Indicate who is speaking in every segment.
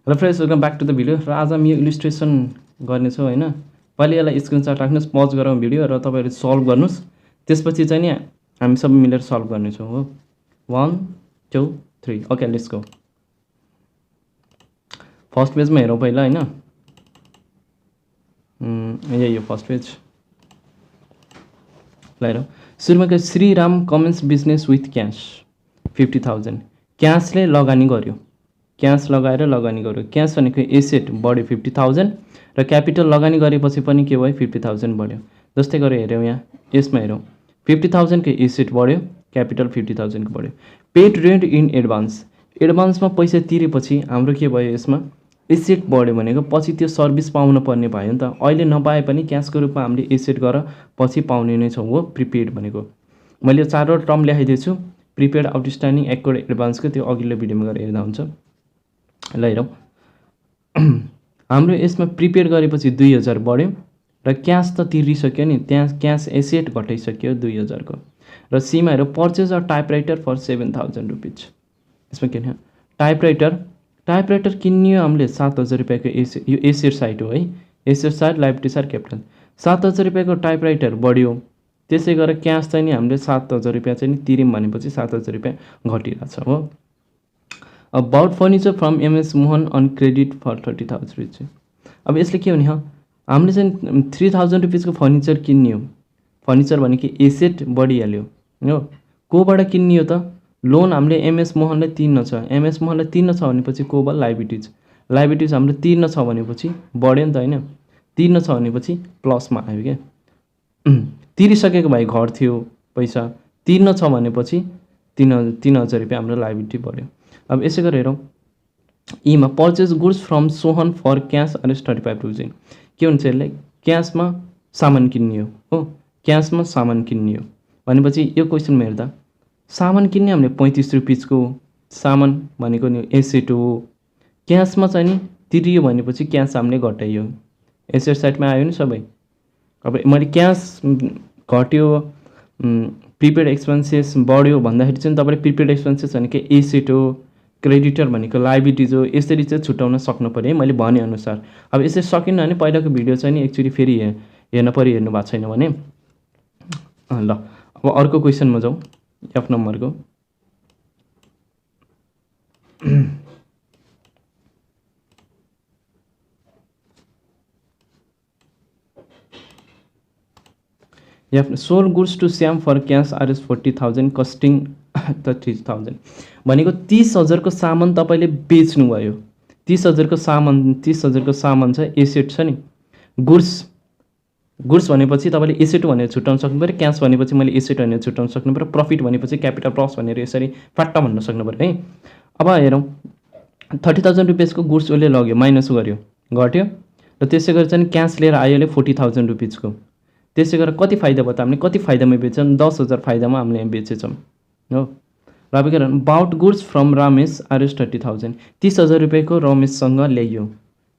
Speaker 1: Hello friends, welcome back to the video. र आज म यो इलिस्ट्रेसन गर्नेछु हैन। पहिले यसलाई स्क्रिनशट राख्नुस्, पज गरौँ भिडियो र तपाईहरु सल्भ गर्नुस्। त्यसपछि चाहिँ नि हामी सबै मिलेर सल्भ गर्नेछौँ हो। 1 2 3 ओके, लेट्स गो। फर्स्ट पेजमा हेरौँ पहिला हैन। यो फर्स्ट पेज ल हेरौँ। सुरुमा के Shriram Cummins business with cash 50,000। क्याशले लगानी गर्यो, क्याश लगाएर लगानी गर्यो। क्याश भनेको एसेट बढ्यो 50,000 र क्यापिटल लगानी गरेपछि पनि के भयो 50,000 बढ्यो। जस्तै गरेर हेरौँ यहाँ यसमा हेरौँ 50,000 को एसेट बढ्यो, क्यापिटल 50,000 को बढ्यो। पेड रेन्ट इन एडभान्स, एडभान्समा पैसा तिरेपछि हाम्रो के भयो यसमा एसेट बढ्यो भनेको पछि त्यो सर्भिस पाउन पर्ने भयो नि त। अहिले नपाए पनि क्याशको रूपमा हामीले एसेट गरेर पछि पाउने नै छौँ हो। प्रिपेड भनेको मैले चारवटा टर्म लेखाइदिएछु। प्रिपेड, आउटस्ट्यान्डिङ, एक्वर्ड, एडभान्सको त्यो अघिल्लो भिडियोमा गएर हेर्दा हुन्छ। ल हेरौँ हाम्रो यसमा प्रिपेड गरेपछि 2000 बढ्यो र क्याश त तिरिसक्यो नि, त्यहाँ क्याश एसेट घटाइसक्यो 2000 को। र सीमा हेरौँ purchase a typewriter for 7,000 rupees. यसमा के भन्यो टाइपराइटर किन्यो हामीले 7,000 रुपियाँको एसेट। यो एसेट साइड हो है, asset side, liability side, capital. 7,000 रुपियाँको टाइपराइटर बढ्यो, त्यसै गरेर क्याश चाहिँ नि हामीले 7,000 रुपियाँ चाहिँ नि तिर्यौँ भनेपछि 7,000 रुपियाँ घटिरहेछ हो। About furniture from MS Mohan on credit for 30,000 rupees. अब यसले के भने हामीले चाहिँ 3,000 रुपिजको फर्निचर किन्यो। फर्निचर भनेको एसेट बढिहाल्यो हो। कोबाट किन्यो त? लोन हामीले एमएस मोहनलाई तिर्न छ, एमएस मोहनलाई तिर्न छ भनेपछि को भयो लाइबिलिटिज। लाइबिलिटिज हाम्रो तिर्न छ भनेपछि बढ्यो नि त हैन, तिर्न छ भनेपछि प्लसमा आयो क्या। तिरिसकेको भए घट्थ्यो पैसा, तिर्न छ भनेपछि 3,000 रुपियाँ हाम्रो लाइबिलिटी बढ्यो। अब यसै गरेर हेरौँ ईमा purchase goods from Sohan for cash RS 35,000। के हुन्छ यसले? क्यासमा सामान किन्ने हो, क्यासमा सामान किन्ने हो भनेपछि यो क्वेसनमा हेर्दा सामान किन्ने हामीले 35 रुपिजको सामान भनेको नि एसेट हो। क्यासमा चाहिँ नि तिरियो भनेपछि क्यास हामीले घटाइयो, एसेट साइडमा आयो नि सबै। अब मैले क्यास घट्यो, प्रिपेड एक्सपेन्सेस बढ्यो भन्दाखेरि चाहिँ तपाईँले प्रिपेड एक्सपेन्सेस भनेको एसेट हो, क्रेडिटर भनेको लाइबिलिटिज हो। यसरी चाहिँ छुट्याउन सक्नु पऱ्यो है मैले भनेअनुसार। अब यसरी सकिन्न भने पहिलाको भिडियो चाहिँ नि एकचोटि फेरि हेर्न पऱ्यो, हेर्नु भएको छैन भने। ल अब अर्को क्वेसनमा जाउँ, एफ नम्बरको। Sold goods to Shyam for cash RS 40,000 costing 30,000 भनेको 30,000 को सामान तपाईँले बेच्नु भयो। 30,000 को सामान छ, एसेट छ नि। गुड्स भनेपछि तपाईँले एसेट भनेर छुट्याउन सक्नु पऱ्यो, क्यास भनेपछि मैले एसेट भनेर छुट्याउन सक्नु पऱ्यो, प्रफिट भनेपछि क्यापिटल प्लस भनेर यसरी फाट्टा भन्न सक्नु पऱ्यो है। अब हेरौँ 30,000 रुपियाँको गुड्स उसले लग्यो, माइनस गर्यो, घट्यो र त्यसै गरी चाहिँ क्यास लिएर आयो ले 40,000 रुपिजको। त्यसै गरेर कति फाइदा भयो त? हामीले कति फाइदामा बेच्छौँ? 10,000 फाइदामा हामीले बेचेछौँ हो। र अब के गर्नु? Bought goods from Ramesh RS 30,000। 30,000 रुपियाँको रमेशसँग ल्याइयो,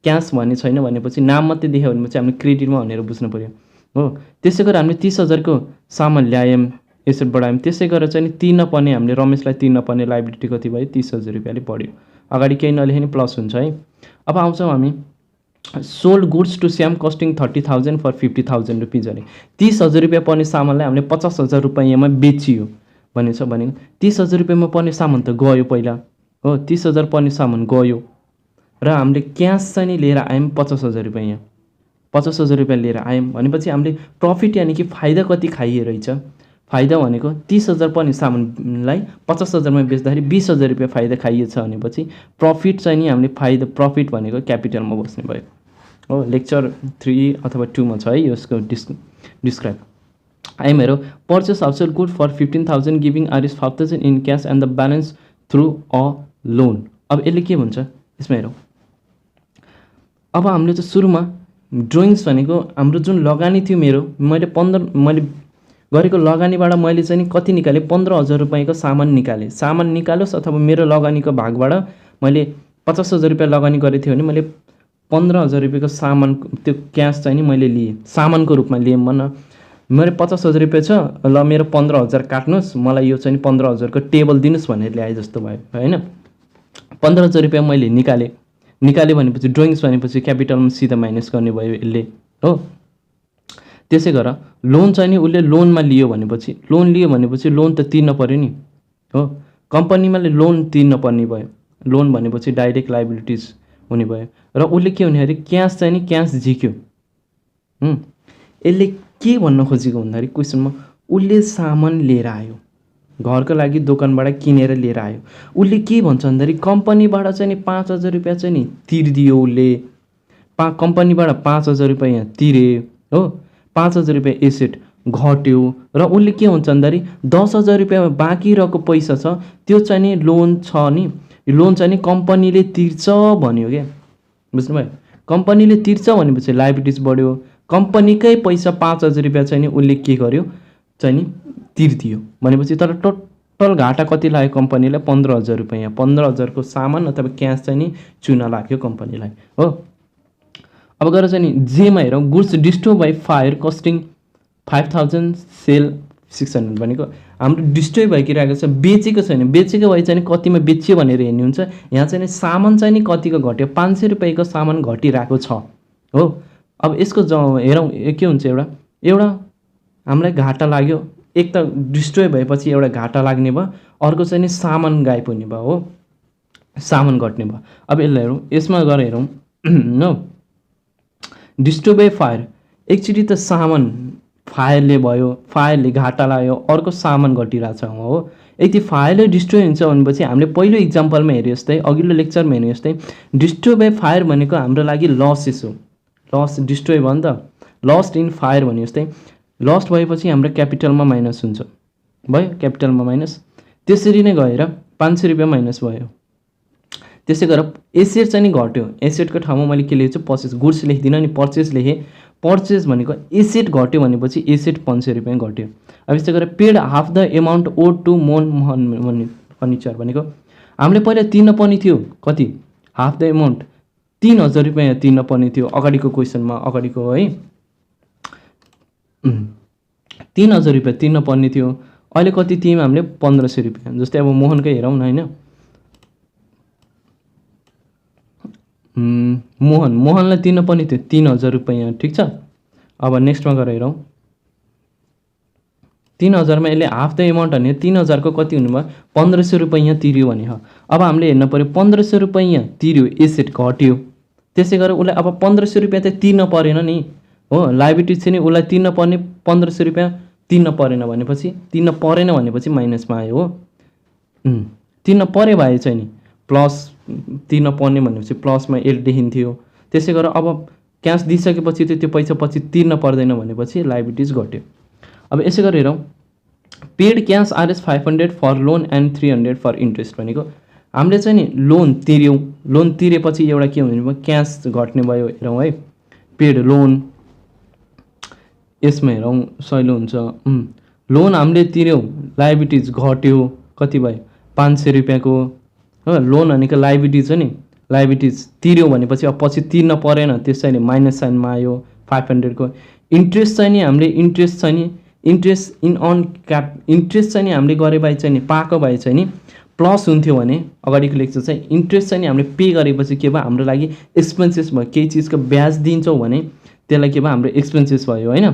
Speaker 1: क्यास भन्ने छैन भनेपछि नाम मात्रै देख्यो भनेपछि हामीले क्रेडिटमा भनेर बुझ्नु पऱ्यो हो। त्यसै गरेर हामीले 30,000 को सामान ल्यायौँ, एसेट बढायौँ। त्यसै गरेर चाहिँ तिर्न पर्ने हामीले रमेशलाई तिर्न पर्ने लाइबिलिटी कति भयो? 30,000 रुपियाँले बढ्यो। अगाडि केही नलेखे नि प्लस हुन्छ है। अब आउँछौँ हामी sold goods to Shyam costing 30,000 for 50,000 rupees अरे। 30,000 रुपियाँ पर्ने सामानलाई हामीले 50,000 रुपियाँमा बेचियो भनेको 30,000 रुपियाँमा पर्ने सामान त गयो पहिला हो। 30,000 पर्ने सामान गयो र हामीले क्यास चाहिँ नि लिएर आयौँ 50,000 रुपियाँ। यहाँ 50,000 रुपियाँ लिएर आयौँ भनेपछि हामीले प्रफिट यानि कि फाइदा कति खाइए रहेछ? फाइदा भनेको 30,000 पर्ने सामानलाई 50,000मा बेच्दाखेरि 20,000 रुपियाँ फाइदा खाइएछ भनेपछि प्रफिट चाहिँ नि हामीले फाइदा प्रफिट भनेको क्यापिटलमा बस्ने भयो हो। लेक्चर 3 अथवा 2 मा छ है यसको डिस्क्राइब। आइम हेरौँ purchase household good for 15,000 giving RS 5,000 in cash and the balance through a loan. अब यसले के भन्छ यसमा हेरौँ। अब हामीले चाहिँ सुरुमा ड्रइङ्स भनेको हाम्रो जुन लगानी थियो मैले गरेको लगानीबाट मैले चाहिँ नि कति निकालेँ? 15,000 रुपियाँको सामान निकालेँ। सामान निकालोस् अथवा मेरो लगानीको भागबाट मैले 50,000 रुपियाँ लगानी गरेको थियो भने मैले 15,000 रुपियाँको सामान त्यो क्यास चाहिँ नि मैले लिएँ, सामानको रूपमा लिएँ। मेरो 50,000 रुपियाँ छ, ल मेरो 15,000 काट्नुहोस्, मलाई यो चाहिँ 15,000 को टेबल दिनुहोस् भनेर ल्याए जस्तो भयो हैन। 15,000 रुपियाँ मैले निकालेँ, निकाल्यो भनेपछि ड्रइङ्स भनेपछि क्यापिटलमा सिधा माइनस गर्ने भयो यसले हो। त्यसै गरेर लोन चाहिँ नि उसले लोनमा लियो भनेपछि लोन त तिर्न पर्यो नि हो। कम्पनीमा लोन तिर्न पर्ने भयो, लोन भनेपछि डाइरेक्ट लाइबिलिटिज हुने भयो र उसले के हुने अरे क्यास चाहिँ नि क्यास झिक्यो। यसले के भन्न खोजेको भन्दाखेरि क्वेसनमा उसले सामान लिएर आयो, घरको लागि दोकानबाट किनेर लिएर आयो। उसले के भन्छ भन्दाखेरि कम्पनीबाट चाहिँ नि 5,000 रुपियाँ चाहिँ नि तिर्दियो उसले, कम्पनीबाट 5,000 रुपियाँ यहाँ तिरे हो, 5,000 रुपियाँ एसेट घट्यो र उसले के भन्छ भन्दाखेरि 10,000 रुपियाँ बाँकी रहेको पैसा छ त्यो चाहिँ नि लोन छ नि, लोन चाहिँ नि कम्पनीले तिर्छ भन्यो क्या, बुझ्नुभयो। कम्पनीले तिर्छ भनेपछि लाइबिलिटिज बढ्यो, कम्पनीकै पैसा 5,000 रुपियाँ चाहिँ नि उसले के गर्यो चाहिँ नि तिर्दियो भनेपछि तर टोटल घाटा कति लाग्यो कम्पनीलाई 15,000 रुपियाँ। 15,000 को सामान अथवा क्यास चाहिँ नि चुन लाग्यो कम्पनीलाई हो। अब गएर चाहिँ नि जेमा हेरौँ, goods destroy by fire costing 5,000 sale 600 भनेको हाम्रो डिस्ट्रोय भइरहेको छ, बेचेको छैन। बेचेको भए चाहिँ कतिमा बेचियो भनेर हेर्ने हुन्छ। यहाँ चाहिँ सामान चाहिँ नि कतिको घट्यो, 500 रुपियाँको सामान घटिरहेको छ हो। अब यसको हेरौँ के हुन्छ, एउटा हामीलाई घाटा लाग्यो, एक त डिस्ट्रोय भएपछि एउटा घाटा लाग्ने भयो, अर्को चाहिँ नि सामान गायब हुने भयो हो, सामान घट्ने भयो। अब यसलाई हेरौँ, यसमा गएर हेरौँ न, डिस्ट्रोय बाई फायर एकचोटि त सामान फायरले भयो, फायरले घाटा लाग्यो, अर्को सामान घटिरहेछ हो। यदि फायरले डिस्ट्रोय हुन्छ भनेपछि हामीले पहिलो इक्जाम्पलमा हेरे जस्तै, अघिल्लो लेक्चरमा हेरे जस्तै डिस्ट्रोय बाई फायर भनेको हाम्रो लागि लसेस हो। लस डिस्ट्रोय भयो नि त, लस्ट इन फायर भने जस्तै लस्ट भएपछि हाम्रो क्यापिटलमा माइनस हुन्छ, भयो क्यापिटलमा माइनस। त्यसरी नै गएर 500 रुपियाँ माइनस भयो। त्यसै गरेर एसेट चाहिँ नि घट्यो, एसेटको ठाउँमा मैले के लेख्छु पर्चेस, गुड्स लेख्दिनँ नि पर्चेस लेखेँ। पर्चेस भनेको एसेट घट्यो भनेपछि एसेट 500 रुपियाँ घट्यो। अब यस्तै गरेर paid half the amount owed to Mohan furniture भनेको हामीले पहिला तिर्न पर्ने थियो कति, हाफ द एमाउन्ट 3,000 रुपियाँ तिर्न पर्ने थियो अगाडिको क्वेसनमा, अगाडिको है 3,000 रुपियाँ तिर्न पर्ने थियो। अहिले कति तिर्यौँ हामीले 1,500 रुपियाँ। जस्तै अब मोहनकै हेरौँ न होइन, मोहनलाई तिर्न पर्ने थियो 3,000 रुपियाँ, ठिक छ। अब नेक्स्टमा गएर हेरौँ, 3,000मा यसले हाफ द एमाउन्ट भने 3,000 को कति हुनुभयो 1,500 रुपियाँ तिर्यो भने हो। अब हामीले हेर्न पऱ्यो 1,500 रुपियाँ तिर्यो, एसेट घट्यो। त्यसै गरेर उसलाई अब 1,500 रुपियाँ त तिर्न परेन नि हो, लाइबिलिटिज चाहिँ नि उसलाई तिर्न पर्ने 1,500 रुपियाँ तिर्न परेन भनेपछि माइनसमा आयो हो। तिर्न परे भए चाहिँ नि प्लस, तिर्न पर्ने भनेपछि प्लसमा एल देखिन्थ्यो। त्यसै गरेर अब क्यास दिइसकेपछि त्यो पैसा पछि तिर्न पर्दैन भनेपछि लाइबिलिटिज घट्यो। अब यसै गरेर हेरौँ, paid cash RS 500 for loan and 300 for interest भनेको हामीले चाहिँ नि लोन तिर्यौँ, लोन तिरेपछि एउटा के हुने भयो क्यास घट्ने भयो। हेरौँ है, पेड लोन, यसमा हेरौँ सहिलो हुन्छ। लोन हामीले तिर्यौँ, लाइबिलिटिज घट्यो, कति भयो 500 रुपियाँको हो। लोन भनेको लाइबिलिटिज हो नि, लाइबिलिटिज तिर्यौँ भनेपछि अब पछि तिर्न परेन, त्यस चाहिँ माइनस साइनमा आयो 500 को। इन्ट्रेस्ट चाहिँ नि हामीले इन्ट्रेस्ट चाहिँ नि हामीले गरे भए चाहिँ नि पाएको भए चाहिँ नि प्लस हुन्थ्यो भने अगाडिको लेक्चर चाहिँ इन्ट्रेस्ट चाहिँ नि हामीले पे गरेपछि के भयो हाम्रो लागि एक्सपेन्सेस भयो। केही चिजको ब्याज दिन्छौँ भने त्यसलाई के भयो हाम्रो एक्सपेन्सेस भयो होइन।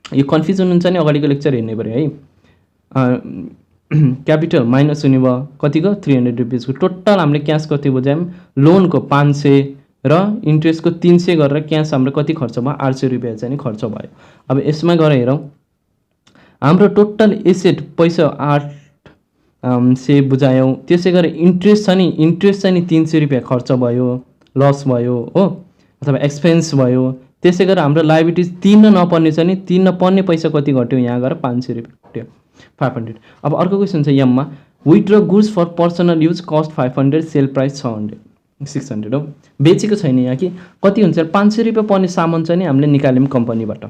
Speaker 1: यो कन्फ्युजन हुन्छ नि अगाडिको लेक्चर हेर्ने पऱ्यो है। क्यापिटल माइनस हुने भयो कतिको 300 रुपियाँको। टोटल हामीले क्यास कति बुझायौँ, लोनको 500 र इन्ट्रेस्टको 300 गरेर क्यास हाम्रो कति खर्च भयो 800 रुपियाँ चाहिँ खर्च भयो। अब यसमा गएर हेरौँ, हाम्रो टोटल एसेट पैसा 800 बुझायौँ। त्यसै गरेर इन्ट्रेस्ट छ नि, इन्ट्रेस्ट चाहिँ नि 300 रुपियाँ खर्च भयो, लस भयो हो, अथवा एक्सपेन्स भयो। त्यसै गरेर हाम्रो लाइबिलिटिज तिर्न नपर्ने छ नि, तिर्न पर्ने पैसा कति घट्यो, यहाँ गएर 500 रुपियाँ घट्यो 500। अब अर्को क्वेसन छ यममा, withdraw goods for personal use cost 500 sale price 600 हो। बेचेको छैन यहाँ कि कति हुन्छ 500 रुपियाँ पर्ने सामान चाहिँ नि हामीले निकाल्यौँ कम्पनीबाट।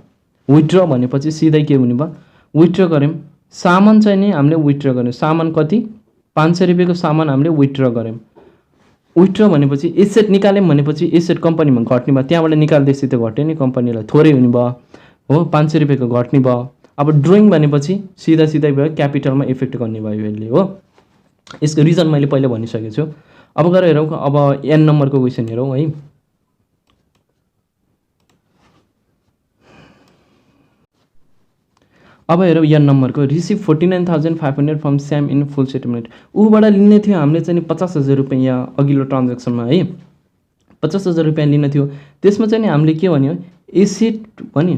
Speaker 1: विथड्र भनेपछि सिधै के हुने भयो, विथड्र गऱ्यौँ सामान चाहिँ नि हामीले विथड्र गऱ्यौँ। सामान कति 500 रुपियाँको सामान हामीले विथड्र गऱ्यौँ। विथड्र भनेपछि एसेट निकाल्यौँ भनेपछि एसेट कम्पनीमा घट्ने भयो, त्यहाँबाट निकाल्दैछ त घट्यो नि, कम्पनीलाई थोरै हुने भयो हो, 500 रुपियाँको घट्ने भयो। अब ड्रइङ भनेपछि सिधै भयो क्यापिटलमा इफेक्ट गर्ने भयो यसले हो। यसको रिजन मैले पहिले भनिसकेको छु। अब गएर हेरौँ, अब एन नम्बरको क्वेसन हेरौँ है। अब हेरौँ एन नम्बरको, रिसिभ 49,500 फ्रम स्याम इन फुल सेटलमेन्ट। ऊबाट लिने थियो हामीले चाहिँ 50,000 रुपियाँ अघिल्लो ट्रान्जेक्सनमा है, 50,000 रुपियाँ लिन थियो। त्यसमा चाहिँ हामीले के भन्यो, एसेट भन्यो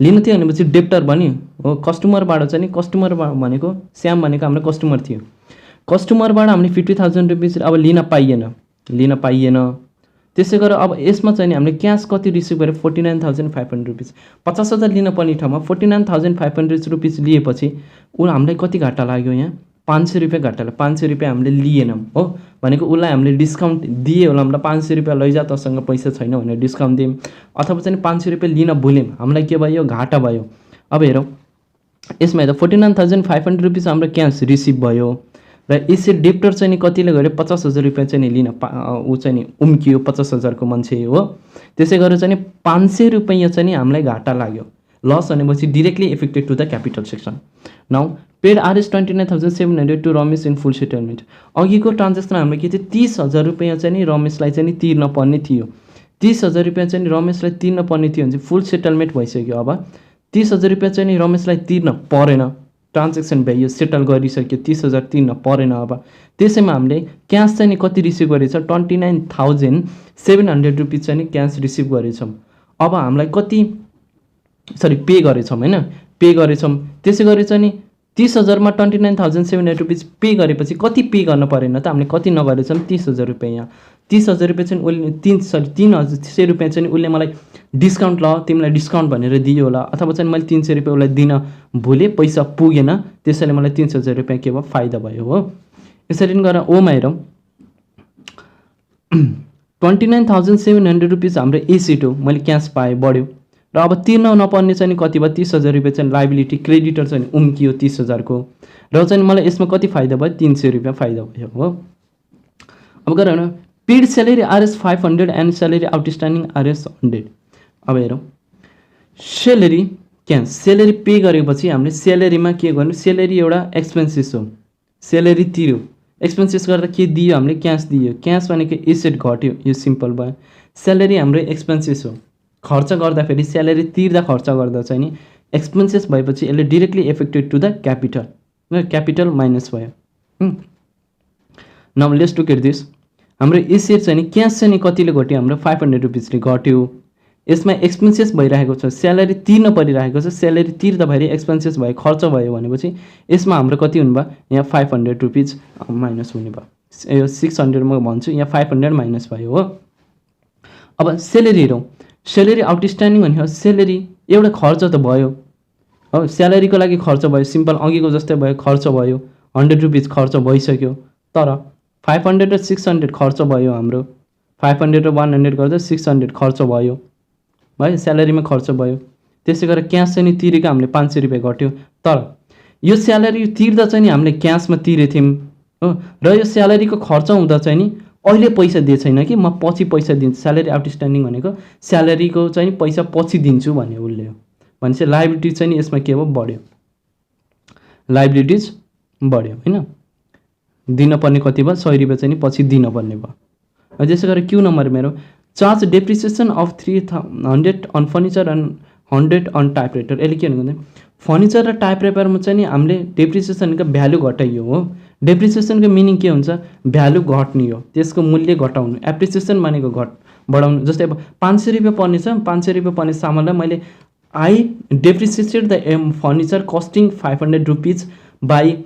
Speaker 1: लिन थियो भनेपछि डेप्टर भन्यो हो। कस्टमरबाट चाहिँ कस्टमर भनेको स्याम भनेको हाम्रो कस्टमर थियो। कस्टमरबाट हामीले 50,000 रुपियाँ अब लिन पाइएन। त्यसै गरेर अब यसमा चाहिँ हामीले क्यास कति रिसिभ गरे, 49,500 रुपियाँ। 50,000 लिन पर्ने ठाउँमा 49,500 रुपियाँ लिएपछि हामीलाई कति घाटा लाग्यो, यहाँ 500 रुपियाँ घाटा लाग्यो। 500 रुपियाँ हामीले लिएनौँ हो, भनेको उसलाई हामीले डिस्काउन्ट दिए होला, हामीलाई 500 रुपियाँ लैजा तसँग पैसा छैन भनेर डिस्काउन्ट दियौँ, अथवा चाहिँ 500 रुपियाँ लिन भुल्यौँ, हामीलाई के भयो, घाटा भयो। अब हेरौँ यसमा हेर्दा 49,500 रुपियाँ हाम्रो क्यास रिसिभ भयो र यसै डेप्टर चाहिँ कतिले गऱ्यो, 50,000 रुपियाँ चाहिँ लिन ऊ चाहिँ उम्कियो, 50,000 को मान्छे हो। त्यसै गरेर चाहिँ 500 रुपियाँ चाहिँ हामीलाई घाटा लाग्यो। लस भनेपछि directly affected to the capital section. Now paid RS 29,700 to Ramesh in full settlement. अघिको ट्रान्जेक्सन हाम्रो के थियो, 30,000 रुपियाँ चाहिँ रमेशलाई चाहिँ तिर्न पर्ने थियो। 30,000 रुपियाँ चाहिँ रमेशलाई तिर्न पर्ने थियो भने चाहिँ फुल सेटलमेन्ट भइसक्यो। अब 30,000 रुपियाँ चाहिँ रमेशलाई तिर्न परेन, ट्रान्जेक्सन भ्याल्यु सेटल गरिसक्यो, 30,000 तिर्न परेन। अब त्यसैमा हामीले क्यास चाहिँ कति रिसिभ गरेछ, 29,700 रुपियाँ चाहिँ क्यास रिसिभ गरेछौँ। अब हामीलाई कति पे गरेछौँ होइन, पे गरेछौँ। त्यसै गरी चाहिँ 30,000मा 29,700 रुपियाँ पे गरेपछि कति पे गर्न परेन त, हामीले कति नगरेछौँ, 30,000 रुपियाँ। 30,000 रुपियाँ चाहिँ उसले 300 रुपियाँ चाहिँ उसले मलाई डिस्काउन्ट, ल तिमीलाई डिस्काउन्ट भनेर दियो होला, अथवा चाहिँ मैले 300 रुपियाँ उसलाई दिन भुलेँ, पैसा पुगेन, त्यसैले मलाई 300,000 रुपियाँ के भयो, फाइदा भयो हो। यसरी गरेर ओमा हेरौँ, 29,700 रुपियाँ हाम्रो एसेट हो, मैले क्यास पाएँ, बढ्यो। र अब तिर्न नपर्ने चाहिँ कति भयो, 30,000 रुपियाँ चाहिँ लाइबिलिटी, क्रेडिटर चाहिँ उम्कियो 30,000 को, र चाहिँ मलाई यसमा कति फाइदा भयो, 300 रुपियाँ फाइदा भयो हो। अब गरौँ, paid salary RS 500 and salary outstanding RS 100। अब हेरौँ स्यालेरी क्यास, स्यालेरी पे गरेपछि हामीले स्यालेरीमा के गर्नु, स्यालेरी एउटा एक्सपेन्सेस हो, स्यालेरी तिर्यो, एक्सपेन्सेस गर्दा के दियो, हामीले क्यास दियो। क्यास भनेको एसेट घट्यो, यो सिम्पल भयो। स्यालेरी हाम्रो एक्सपेन्सेस हो, खर्च गर्दाखेरि स्यालेरी तिर्दा खर्च गर्दा चाहिँ नि एक्सपेन्सेस भएपछि यसले directly affected to the capital, capital minus भयो। Now let's look at this. हाम्रो एसेट चाहिँ नि क्यास चाहिँ कतिले घट्यो, हाम्रो 500 रुपियाँले घट्यो। यसमा एक्सपेन्सेस भइरहेको छ, स्यालेरी तिर्न परिरहेको छ, स्यालेरी तिर्दाखेरि एक्सपेन्सेस भयो, खर्च भयो भनेपछि यसमा हाम्रो कति हुनुभयो, यहाँ 500 रुपियाँ माइनस हुने भयो। यो 600 म भन्छु, यहाँ 500 माइनस भयो हो। अब स्यालेरी हेरौँ, स्यालेरी आउटस्ट्यान्डिङ भनेको स्यालेरी एउटा खर्च त भयो हो, स्यालेरीको लागि खर्च भयो, सिम्पल अघिको जस्तै भयो, खर्च भयो, 100 रुपियाँ खर्च भइसक्यो। तर 500 र 600 खर्च भयो हाम्रो, 500 र 100 गर्दा 600 खर्च भयो है, स्यालेरीमा खर्च भयो। त्यसै गरेर क्यास चाहिँ नि तिरेको हामीले 500 रुपियाँ घट्यो। तर यो स्यालेरी तिर्दा चाहिँ नि हामीले क्यासमा तिरेको थियौँ हो, र यो स्यालेरीको खर्च हुँदा चाहिँ नि अहिले पैसा दिए छैन कि म पछि पैसा दिन्छु। स्यालेरी आउटस्ट्यान्डिङ भनेको स्यालेरीको चाहिँ पैसा पछि दिन्छु भन्ने उसले हो, भनेपछि लाइबिलिटी चाहिँ नि यसमा के भयो, बढ्यो, लाइबिलिटिज बढ्यो होइन। दिनपर्ने कति भयो, 100 रुपियाँ चाहिँ नि पछि दिनपर्ने भयो। त्यसै गरेर क्यु नम्बर मेरो, charge depreciation of 300 on furniture and 100 on typewriter. यसले के भन्नु, फर्निचर र टाइपराइटरमा चाहिँ नि हामीले डेप्रिसिएसनको भ्यालु घटाइयो हो। डेप्रिसिएसनको मिनिङ के हुन्छ, भ्यालु घट्ने हो, त्यसको मूल्य घटाउनु। एप्रिसिएसन भनेको बढाउनु। जस्तै अब 500 रुपियाँ पर्ने छ, 500 रुपियाँ पर्ने सामानलाई मैले I depreciated the furniture costing 500 रुपियाँ बाई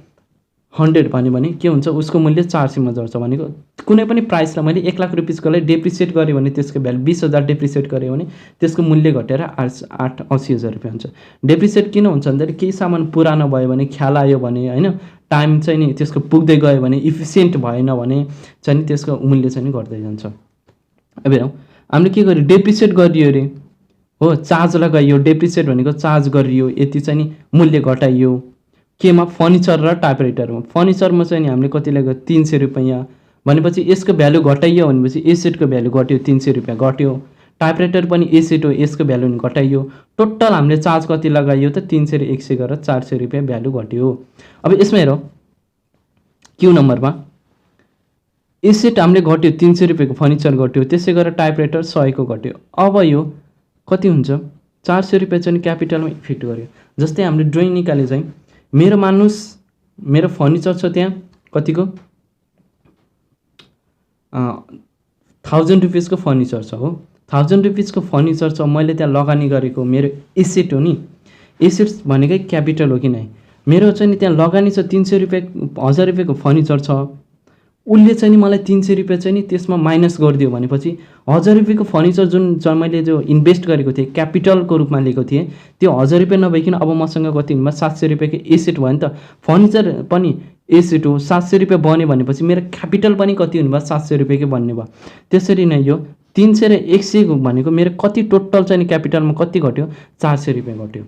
Speaker 1: 100 भन्यो भने के हुन्छ, उसको मूल्य 400 मा झर्छ। भनेको कुनै पनि प्राइसलाई मैले 1 लाख रुपियाँको लागि डेप्रिसिएट गरेँ भने त्यसको भ्यालु 20,000 डेप्रिसिएट गरेँ भने त्यसको मूल्य घटेर 80,000 रुपियाँ हुन्छ। डेप्रिसिएट किन हुन्छ भन्दाखेरि केही सामान पुरानो भयो भने, ख्याल आयो भने होइन, टाइम चाहिँ नि त्यसको पुग्दै गयो भने, इफिसियन्ट भएन भने चाहिँ नि त्यसको मूल्य चाहिँ घट्दै जान्छ। अब हेरौँ हामीले के गर्यो, डेप्रिसिएट गरियो अरे हो, चार्ज लगाइयो, डेप्रिसिएट भनेको चार्ज गरियो, यति चाहिँ नि मूल्य घटाइयो केमा, फर्निचर र टाइपराइटरमा। फर्निचरमा चाहिँ नि हामीले कति लाग्यो, 300 रुपियाँ भनेपछि यसको भ्यालु घटाइयो भनेपछि एसेटको भ्यालु घट्यो, 300 रुपियाँ घट्यो। टाइपराइटर पनि एसेट हो, यसको भ्यालु पनि घटाइयो। टोटल हामीले चार्ज कति लगाइयो त, 300 र 100 गरेर 400 रुपियाँ भ्यालु घट्यो। अब यसमा हेरौँ क्यू नम्बरमा एसेट हामीले घट्यो 300 रुपियाँको फर्निचर घट्यो, त्यसै गरेर टाइपराइटर 100 को घट्यो। अब यो कति हुन्छ 400 रुपियाँ चाहिँ क्यापिटलमा इफेक्ट गर्यो। जस्तै हामीले ड्रइङ निकाले चाहिँ मेरो मान्नुहोस् मेरो फर्निचर छ त्यहाँ कतिको 1000 रुपियाँको फर्निचर छ हो, 1000 रुपियाँको फर्निचर छ, मैले त्यहाँ लगानी गरेको मेरो एसेट हो नि, एसेट्स भनेकै क्यापिटल हो कि नै। मेरो चाहिँ नि त्यहाँ लगानी छ 300 रुपियाँ 1000 रुपियाँको फर्निचर छ, उसले चाहिँ नि मलाई 300 रुपियाँ चाहिँ नि त्यसमा माइनस गरिदियो भनेपछि 1000 रुपियाँको फर्निचर जुन मैले जो इन्भेस्ट गरेको थिएँ क्यापिटलको रूपमा लिएको थिएँ त्यो 1000 रुपियाँ नभइकन अब मसँग कति हुनुमा 700 रुपियाँको एसेट भयो नि त। फर्निचर पनि एसेट हो, 700 रुपियाँ बन्यो भनेपछि मेरो क्यापिटल पनि कति हुनुभयो 700 रुपियाँकै बन्ने भयो। त्यसरी नै यो 300 र 100 भनेको मेरो कति टोटल चाहिँ क्यापिटलमा कति घट्यो 400 रुपियाँ घट्यो।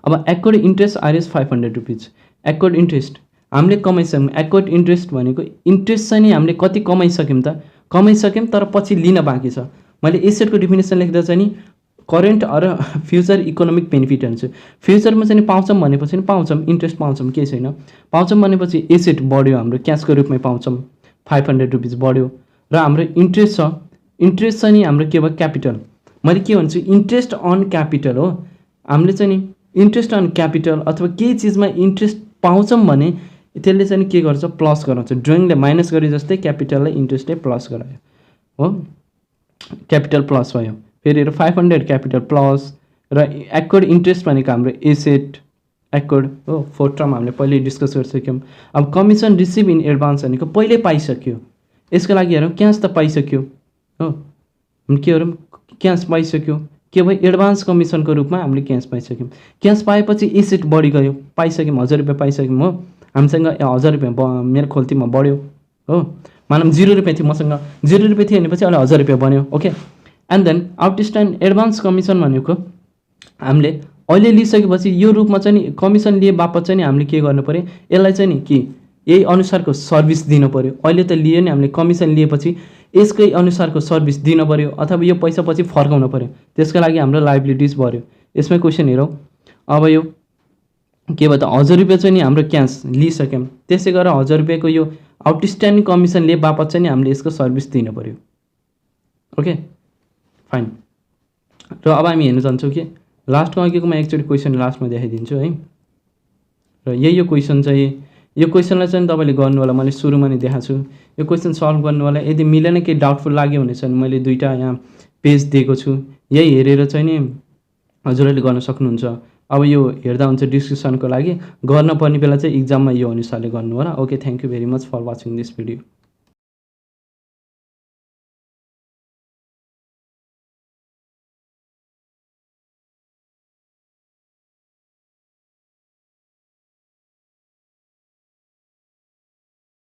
Speaker 1: अब acquired interest RS 500 rupees. Acquired interest हामीले कमाइसक्यौँ, एक्वर्ड इन्ट्रेस्ट भनेको इन्ट्रेस्ट चाहिँ नि हामीले कति कमाइसक्यौँ त, कमाइसक्यौँ तर पछि लिन बाँकी छ। मैले एसेटको डेफिनेसन लेख्दा चाहिँ नि current or future economic benefit हुन्छ। फ्युचरमा चाहिँ पाउँछौँ भनेपछि नि पाउँछौँ, इन्ट्रेस्ट पाउँछौँ, केही छैन। पाउँछौँ भनेपछि एसेट बढ्यो हाम्रो क्यासको रूपमै पाउँछौँ 500 रुपिज बढ्यो र हाम्रो इन्ट्रेस्ट छ, इन्ट्रेस्ट चाहिँ नि हाम्रो के भयो क्यापिटल। मैले के भन्छु इन्ट्रेस्ट अन क्यापिटल हो, हामीले चाहिँ नि इन्ट्रेस्ट अन क्यापिटल अथवा केही चिजमा इन्ट्रेस्ट पाउँछौँ भने त्यसले चाहिँ के गर्छ प्लस गराउँछ। ड्रइङले माइनस गरे जस्तै क्यापिटललाई इन्ट्रेस्टले प्लस गरायो हो, क्यापिटल प्लस भयो। फेरि 500 क्यापिटल प्लस र एक्वर्ड इन्ट्रेस्ट भनेको हाम्रो एसेट एक्वर्ड हो, फोर्थ टर्म हामीले पहिले डिस्कस गरिसक्यौँ। अब कमिसन रिसिभ इन एडभान्स भनेको पहिले पाइसक्यो, यसको लागि हेरौँ क्यास त पाइसक्यो हो, के गरौँ क्यास पाइसक्यो, के भयो एडभान्स कमिसनको रूपमा हामीले क्यास पाइसक्यौँ। क्यास पाएपछि एसेट बढी गयो, पाइसक्यौँ 1000 रुपियाँ पाइसक्यौँ हो, हामीसँग 1000 रुपियाँ मेरो खोल्तीमा बढ्यो हो, मानौँ 0 रुपियाँ थियो मसँग, 0 रुपियाँ थियो भनेपछि अहिले 1000 रुपियाँ बन्यो। Okay, and then outstand advance commission भनेको हामीले अहिले लिइसकेपछि यो रूपमा चाहिँ नि कमिसन लिए बापत चाहिँ नि हामीले के गर्नु पऱ्यो यसलाई चाहिँ नि के यही अनुसारको सर्भिस दिनु पऱ्यो। अहिले त लियो नि हामीले कमिसन लिएपछि यसकै अनुसारको सर्भिस दिनु पऱ्यो अथवा यो पैसा पछि फर्काउनु पऱ्यो, त्यसको लागि हाम्रो लाइबिलिटिज बढ्यो। यसमै क्वेसन हेरौँ, अब यो के भयो त 1000 रुपियाँ चाहिँ नि हाम्रो क्यास लिइसक्यौँ, त्यसै गरेर 1000 रुपियाँको यो आउटस्ट्यान्डिङ कमिसन लिए बापत चाहिँ नि हामीले यसको सर्भिस दिनु पऱ्यो। ओके फाइन, र अब हामी हेर्न जान्छौँ कि लास्टमा अघिको म एकचोटि क्वेसन लास्टमा देखाइदिन्छु है। र यही यो क्वेसन चाहिँ यो क्वेसनलाई चाहिँ तपाईँले गर्नु होला, मैले सुरुमा नै देखाएको छु। यो क्वेसन सल्भ गर्नु होला, यदि मिलेन केही डाउटफुल लाग्यो भने चाहिँ मैले दुईवटा यहाँ पेज दिएको छु, यही हेरेर चाहिँ नि हजुरहरूले गर्न सक्नुहुन्छ। अब यो हेर्दा हुन्छ डिस्कसनको लागि, गर्न पर्ने बेला चाहिँ इक्जाममा यो अनुसारले गर्नु होला। Okay, thank you very much for watching this video.